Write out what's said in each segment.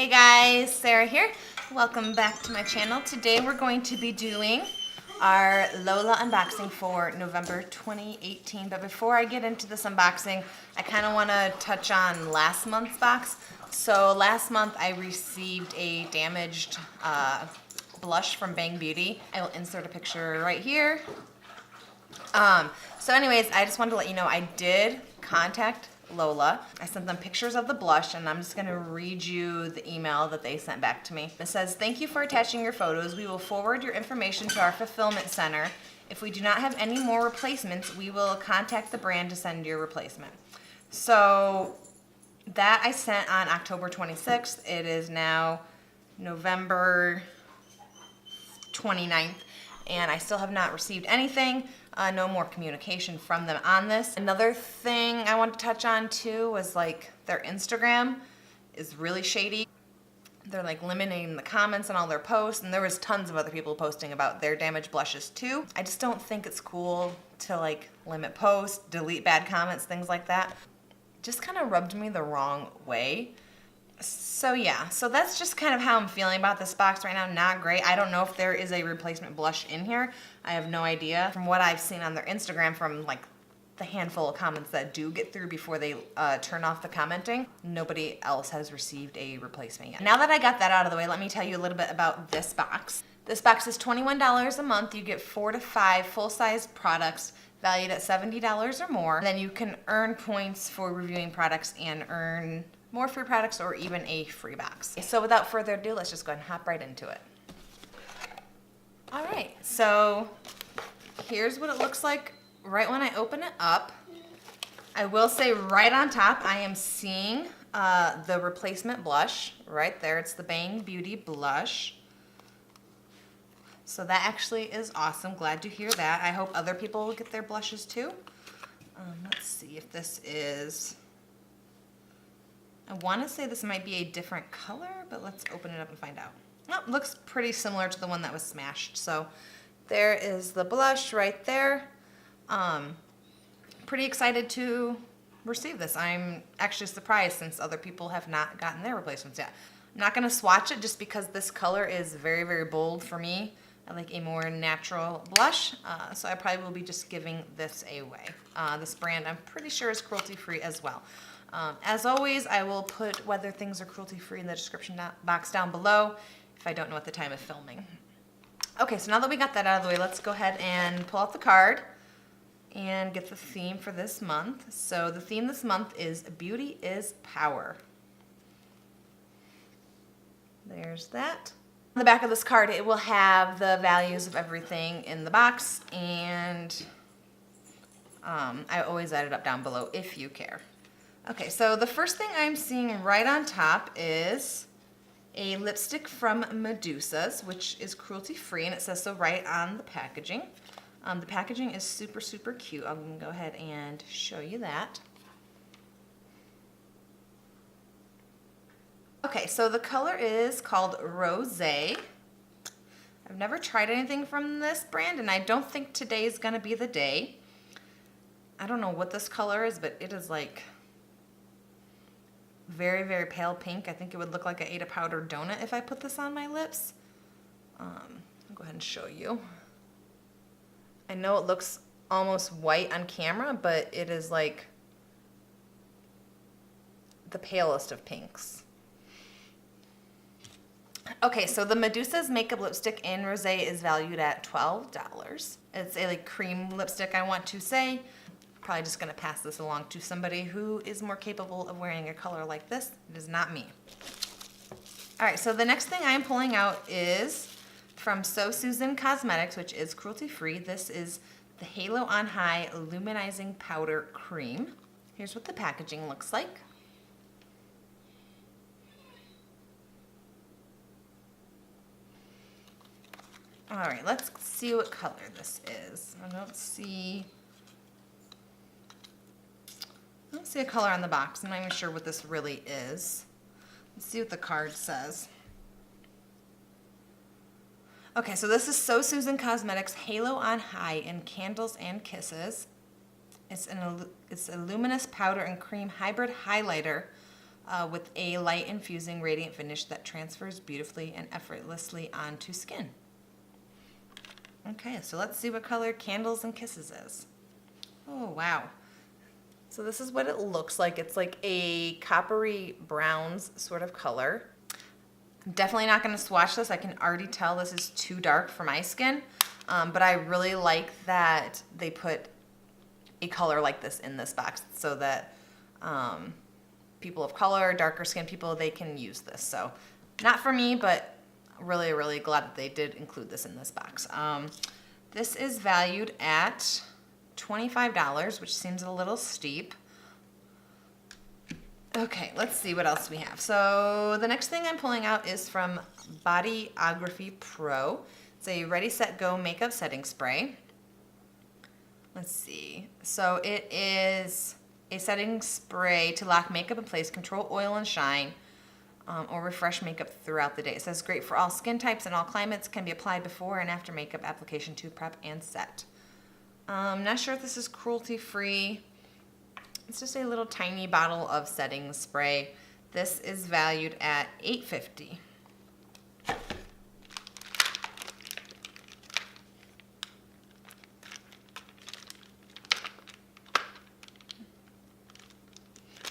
Hey guys, Sarah here. Welcome back to my channel. Today we're going to be doing our Lola unboxing for November 2018. But before I get into this unboxing, I kind of want to touch on last month's box. So last month I received a damaged blush from Bang Beauty. I will insert a picture right here. So anyways, I just wanted to let you know I did contact Lola. I sent them pictures of the blush, and I'm just going to read you the email that they sent back to me. It says, "Thank you for attaching your photos. We will forward your information to our fulfillment center. If we do not have any more replacements, we will contact the brand to send your replacement." So that I sent on October 26th. It is now November 29th, and I still have not received anything. No more communication from them on this. Another thing I want to touch on too was like their Instagram is really shady. They're like eliminating the comments on all their posts, and there was tons of other people posting about their damaged blushes too. I just don't think it's cool to like limit posts, delete bad comments, things like that. Just kind of rubbed me the wrong way. So yeah, so that's just kind of how I'm feeling about this box right now. Not great. I don't know if there is a replacement blush in here. I have no idea. From what I've seen on their Instagram, from like the handful of comments that do get through before they turn off the commenting, nobody else has received a replacement yet. Now that I got that out of the way, let me tell you a little bit about this box. This box is $21 a month. You get 4 to 5 full-size products valued at $70 or more. Then you can earn points for reviewing products and earn more free products or even a free box. So without further ado, let's just go ahead and hop right into it. All right, so here's what it looks like right when I open it up. I will say right on top, I am seeing the replacement blush right there. It's the Bang Beauty blush. So that actually is awesome. Glad to hear that. I hope other people will get their blushes too. Let's see if this is... I want to say this might be a different color, but let's open it up and find out. Oh, looks pretty similar to the one that was smashed. So there is the blush right there. Pretty excited to receive this. I'm actually surprised since other people have not gotten their replacements yet. I'm not going to swatch it just because this color is very, very bold for me. I like a more natural blush, so I probably will be just giving this away. This brand I'm pretty sure is cruelty-free as well. As always, I will put whether things are cruelty-free in the description box down below if I don't know at the time of filming. Okay, so now that we got that out of the way, let's go ahead and pull out the card and get the theme for this month. So the theme this month is Beauty is Power. There's that. On the back of this card, it will have the values of everything in the box, and I always add it up down below if you care. Okay, so the first thing I'm seeing right on top is a lipstick from Medusa's, which is cruelty-free, and it says so right on the packaging. The packaging is super, super cute. I'm going to go ahead and show you that. Okay, so the color is called Rosé. I've never tried anything from this brand, and I don't think today is going to be the day. I don't know what this color is, but it is like very, very pale pink. I think it would look like I ate a powdered donut if I put this on my lips. I'll go ahead and show you. I know it looks almost white on camera, but it is like the palest of pinks. Okay, so the Medusa's makeup lipstick in Rosé is valued at $12. It's a like cream lipstick, I want to say. Probably just going to pass this along to somebody who is more capable of wearing a color like this. It is not me. All right, so the next thing I am pulling out is from So Susan Cosmetics, which is cruelty-free. This is the Halo on High Luminizing Powder Cream. Here's what the packaging looks like. All right, let's see what color this is. I don't see a color on the box. I'm not even sure what this really is. Let's see what the card says. Okay, so this is So Susan Cosmetics Halo on High in Candles and Kisses. It's a luminous powder and cream hybrid highlighter with a light infusing radiant finish that transfers beautifully and effortlessly onto skin. Okay, so let's see what color Candles and Kisses is. Oh, wow. So this is what it looks like. It's like a coppery browns sort of color. I'm definitely not going to swatch this. I can already tell this is too dark for my skin, but I really like that they put a color like this in this box so that people of color, darker skinned people, they can use this. So not for me, but really, really glad that they did include this in this box. This is valued at $25, which seems a little steep. Okay, let's see what else we have. So the next thing I'm pulling out is from Bodyography Pro. It's a Ready, Set, Go makeup setting spray. Let's see. So it is a setting spray to lock makeup in place, control oil and shine, or refresh makeup throughout the day. It says great for all skin types and all climates, can be applied before and after makeup application to prep and set. Not sure if this is cruelty free. It's just a little tiny bottle of setting spray. This is valued at $8.50.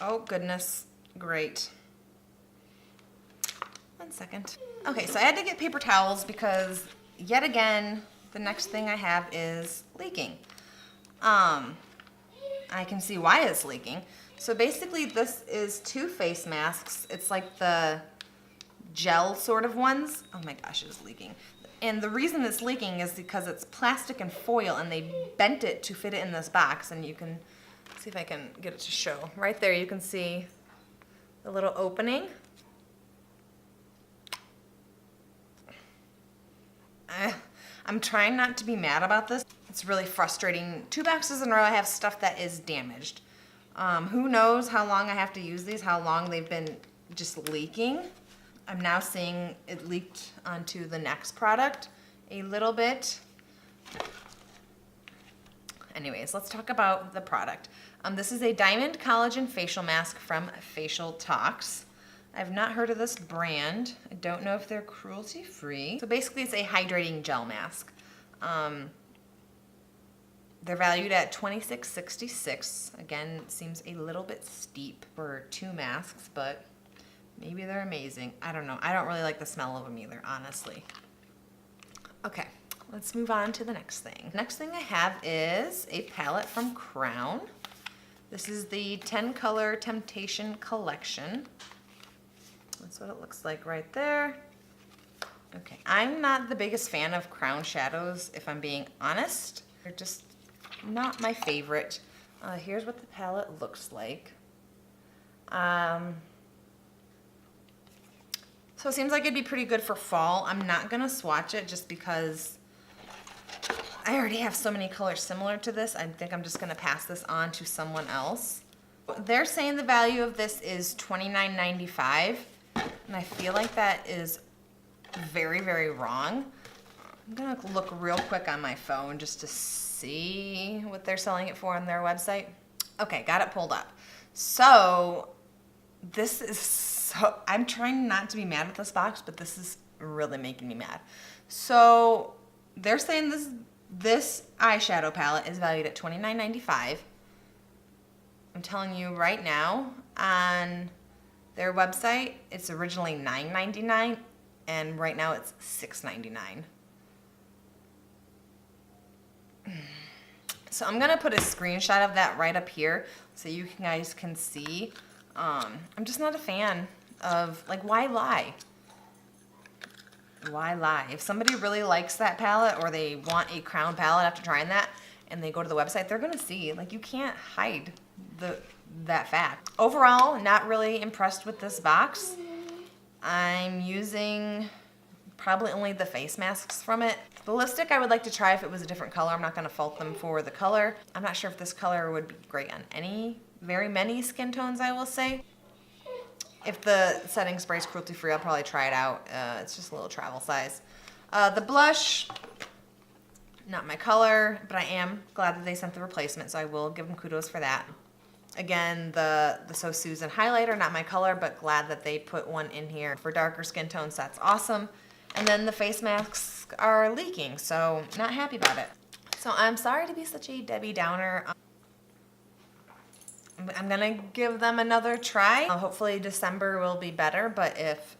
Oh goodness, great. 1 second. Okay, so I had to get paper towels because yet again, the next thing I have is leaking. I can see why it's leaking. So basically this is 2 face masks. It's like the gel sort of ones. Oh my gosh, it's leaking. And the reason it's leaking is because it's plastic and foil and they bent it to fit it in this box, and you can see if I can get it to show. Right there you can see the little opening. I'm trying not to be mad about this. It's really frustrating. 2 boxes in a row I have stuff that is damaged. Who knows how long I have to use these, how long they've been just leaking. I'm now seeing it leaked onto the next product a little bit. Anyways, let's talk about the product. This is a Diamond Collagen Facial Mask from Facialtox. I've not heard of this brand. I don't know if they're cruelty free. So basically it's a hydrating gel mask. They're valued at $26.66. Again, it seems a little bit steep for 2 masks, but maybe they're amazing. I don't know. I don't really like the smell of them either, honestly. Okay, let's move on to the next thing. Next thing I have is a palette from Crown. This is the 10 Color Temptation Collection. That's what it looks like right there. Okay, I'm not the biggest fan of Crown shadows, if I'm being honest. They're just not my favorite. Here's what the palette looks like. So it seems like it'd be pretty good for fall. I'm not gonna swatch it just because I already have so many colors similar to this. I think I'm just gonna pass this on to someone else. They're saying the value of this is $29.95, and I feel like that is very, very wrong. I'm gonna look real quick on my phone just to see what they're selling it for on their website. Okay, got it pulled up. So this is so, I'm trying not to be mad at this box, but this is really making me mad. So they're saying this eyeshadow palette is valued at $29.95. I'm telling you right now, on their website, it's originally $9.99, and right now it's $6.99. So I'm gonna put a screenshot of that right up here so you guys can see. I'm just not a fan of, like, why lie? Why lie? If somebody really likes that palette or they want a Crown palette after trying that and they go to the website, they're gonna see. Like, you can't hide that fact. Overall, not really impressed with this box. I'm using probably only the face masks from it. The lipstick I would like to try if it was a different color. I'm not gonna fault them for the color. I'm not sure if this color would be great on very many skin tones, I will say. If the setting spray is cruelty free, I'll probably try it out. It's just a little travel size. The blush, not my color, but I am glad that they sent the replacement, so I will give them kudos for that. Again, the So Susan highlighter, not my color, but glad that they put one in here for darker skin tones. That's awesome. And then the face masks are leaking, so not happy about it. So I'm sorry to be such a Debbie Downer. I'm gonna give them another try. Hopefully December will be better, but if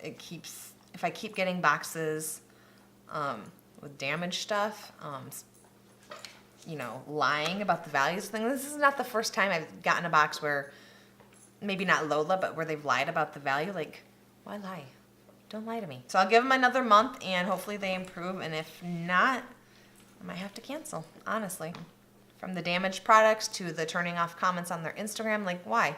I keep getting boxes with damaged stuff, you know, lying about the values of things. This is not the first time I've gotten a box where, maybe not Lola, but where they've lied about the value. Like, why lie? Don't lie to me. So I'll give them another month and hopefully they improve. And if not, I might have to cancel, honestly. From the damaged products to the turning off comments on their Instagram, like, why?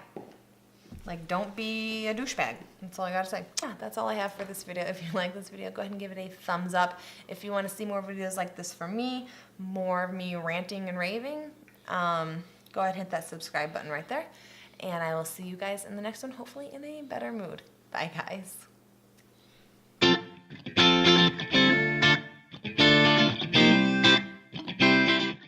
Like, don't be a douchebag. That's all I gotta say. Yeah, that's all I have for this video. If you like this video, go ahead and give it a thumbs up. If you want to see more videos like this from me, more of me ranting and raving, go ahead and hit that subscribe button right there. And I will see you guys in the next one, hopefully in a better mood. Bye, guys.